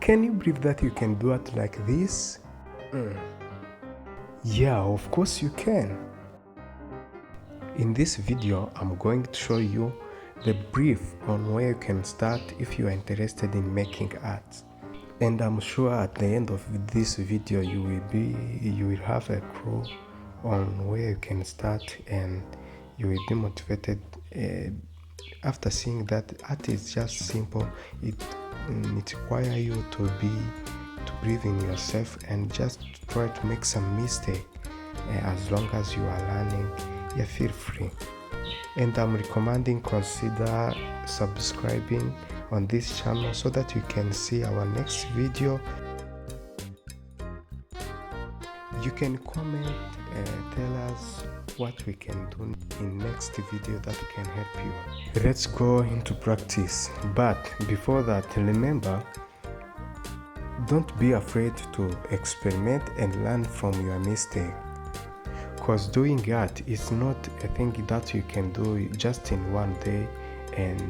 Can you believe that you can do it like this? Yeah, of course you can. In this video, I'm going to show you the brief on where you can start if you are interested in making art. And I'm sure at the end of this video you will have a clue on where you can start, and you will be motivated after seeing that art is just simple. It requires you to believe in yourself and just try to make some mistake. As long as you are learning, yeah, feel free. And I'm recommending consider subscribing on this channel so that you can see our next video. You can comment, tell us what we can do in next video that can help you. Let's go into practice, but before that, remember, don't be afraid to experiment and learn from your mistake, because doing art is not a thing that you can do just in one day and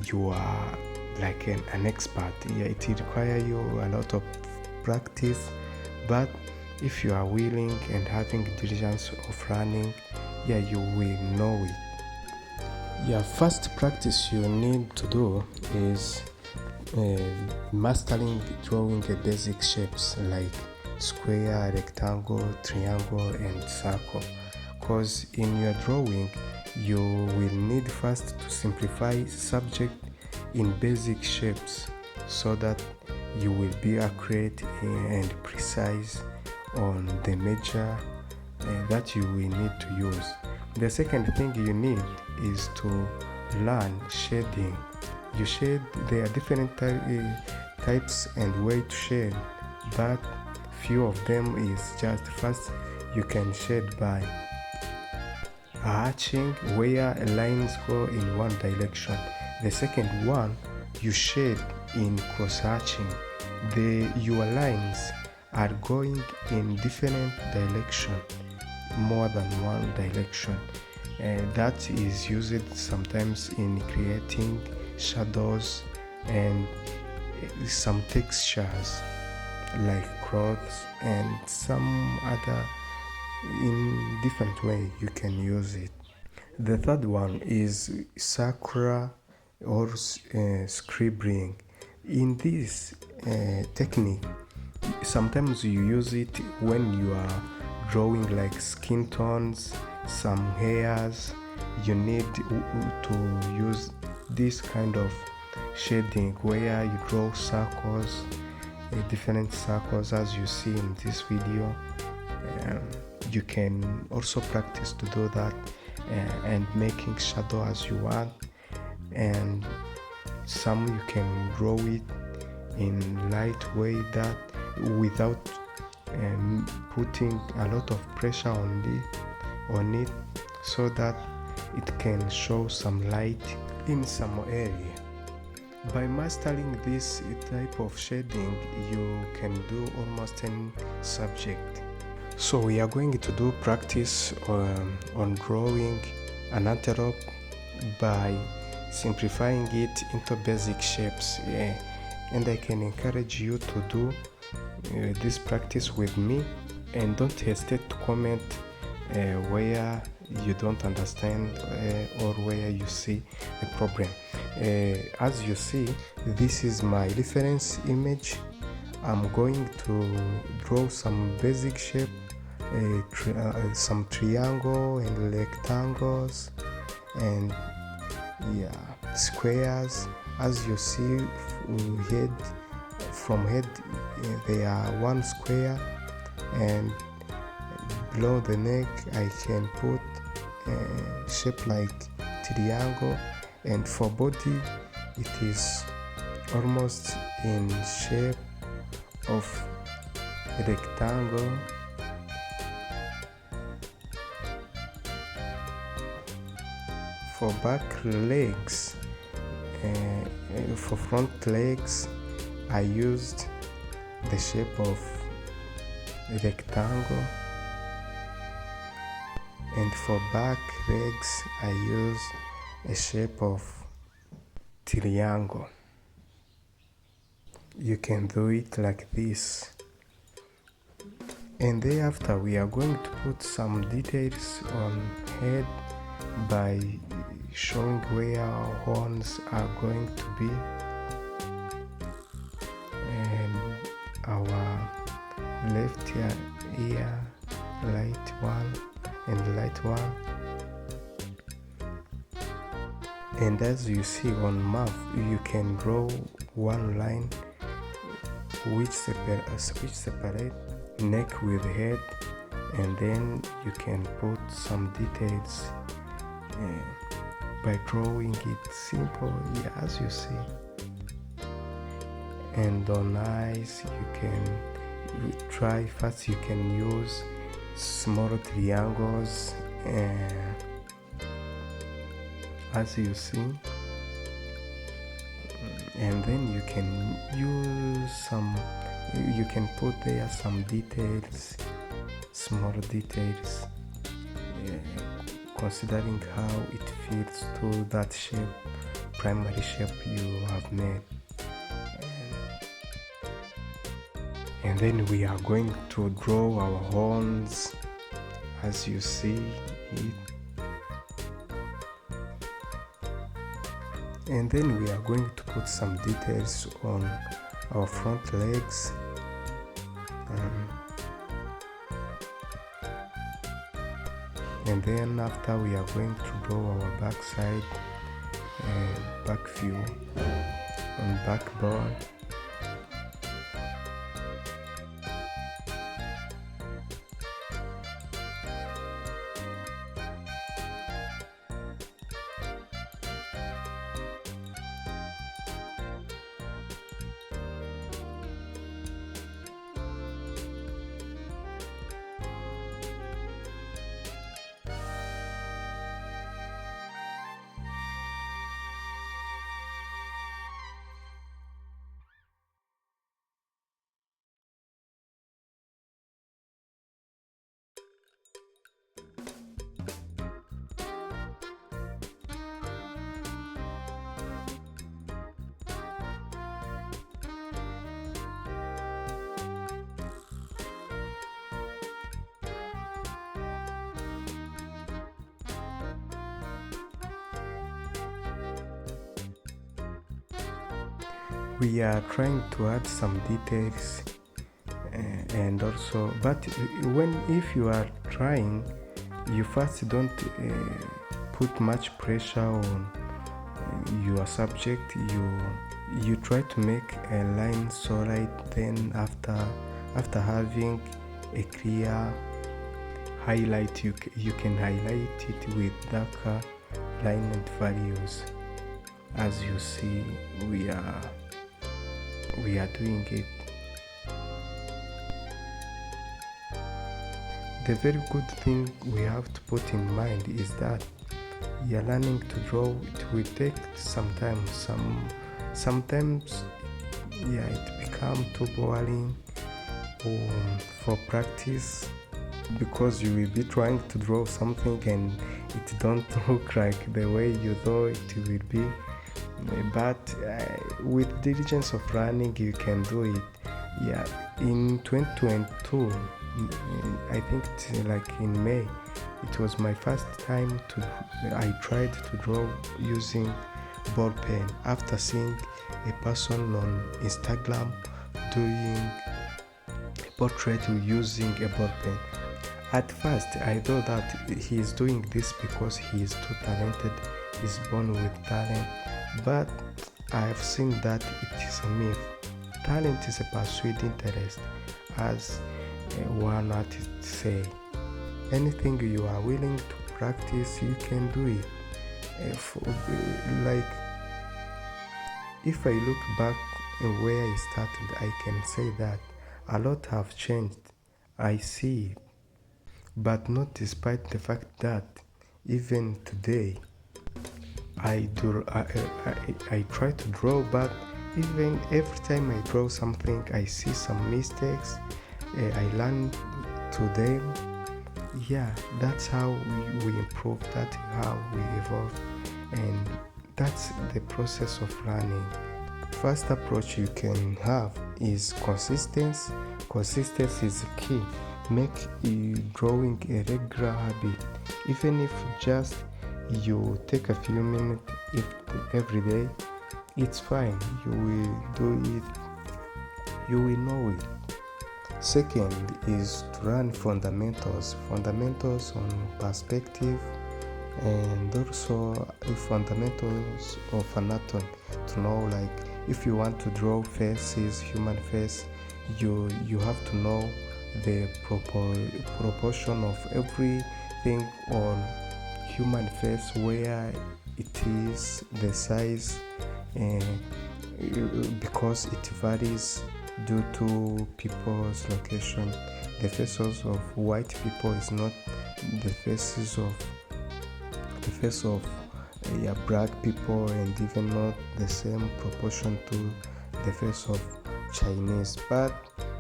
you are like an expert. Yeah, it requires you a lot of practice, but if you are willing and having diligence of learning, yeah, you will know it. Yeah, first practice you need to do is mastering drawing the basic shapes like square, rectangle, triangle, and circle. Because in your drawing you will need first to simplify subject in basic shapes so that you will be accurate and precise on the measure that you will need to use. The second thing you need is to learn shading. You shade, there are different types and way to shade, but few of them is just first you can shade by hatching where lines go in one direction. The second one, you shade in cross hatching. Your lines are going in different direction, more than one direction. That is used sometimes in creating shadows and some textures like clothes and some other in different way you can use it. The third one is circular or scribbling. In this technique, sometimes you use it when you are drawing like skin tones, some hairs. You need to use this kind of shading where you draw circles, different circles as you see in this video. You can also practice to do that and making shadow as you want, and some you can draw it in light way that without putting a lot of pressure on it so that it can show some light in some area. By mastering this type of shading, you can do almost any subject. So we are going to do practice on drawing an antelope by simplifying it into basic shapes. And I can encourage you to do this practice with me, and don't hesitate to comment where you don't understand or where you see the problem. As you see, this is my reference image. I'm going to draw some basic shape, some triangle and rectangles and squares. As you see, from head they are one square, and below the neck I can put a shape like triangle, and for body it is almost in shape of rectangle. For back legs, for front legs, I used the shape of rectangle, and for back legs I used a shape of triangle. you can do it like this. And thereafter we are going to put some details on head by showing where our horns are going to be, and our left ear, light one and light one. And as you see on map, you can draw one line which separate neck with head, and then you can put some details by drawing it simple, as you see. And on eyes, you can try first, you can use small triangles, as you see, and then you can use you can put there some details, small details, considering how it fits to that shape, primary shape you have made. And then we are going to draw our horns, as you see it. And then we are going to put some details on our front legs. And then after, we are going to draw our back side, back view on backboard. We are trying to add some details, and also, but if you are trying, you first don't put much pressure on your subject. You try to make a line so right, then after having a clear highlight, you can highlight it with darker line and values. As you see, we are doing it. The very good thing we have to put in mind is that you're learning to draw. It will take some time. Sometimes it becomes too boring for practice, because you will be trying to draw something and it don't look like the way you thought it will be. But with diligence of running, you can do it. In 2022, I think like in May, it was my first time I tried to draw using ball pen, after seeing a person on Instagram doing a portrait using a ball pen. At first, I thought that he is doing this because he is too talented, is born with talent. But I have seen that it is a myth. Talent is a pursued interest, as one artist say. Anything you are willing to practice, you can do it. Like, if I look back where I started, I can say that a lot have changed. I see it, but not despite the fact that even today I try to draw, but even every time I draw something, I see some mistakes. I learn to them. That's how we improve. That's how we evolve, and that's the process of learning. First approach you can have is consistency. Consistency is key. Make drawing a regular habit. Even if just you take a few minutes every day, it's fine. You will do it. You will know it. Second is to learn fundamentals. Fundamentals on perspective and also fundamentals of anatomy, to know, like, if you want to draw faces, human face, you have to know the proportion of everything on human face, where it is, the size, and because it varies due to people's location. The faces of white people is not the face of black people, and even not the same proportion to the face of Chinese. But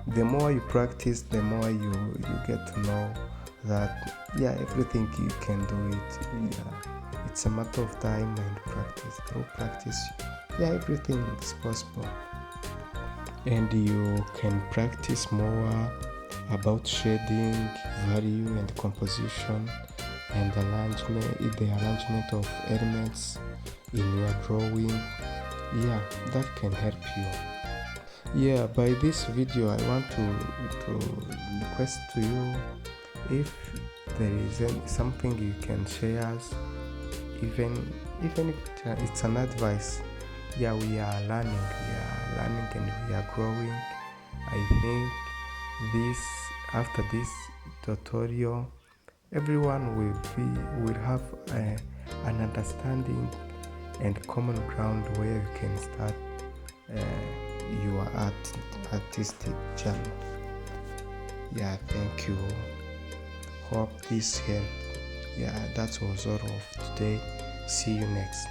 the more you practice, the more you get to know that everything you can do it. It's a matter of time and practice. Through practice, everything is possible. And you can practice more about shading, value, and composition, and the arrangement of elements in your drawing. That can help you. By this video, I want to request to you, if there is something you can share us, even if it's an advice. We are learning and we are growing. I think after this tutorial, everyone will have an understanding and common ground where you can start your artistic journey. Thank you. Hope this helped. That was all of today. See you next.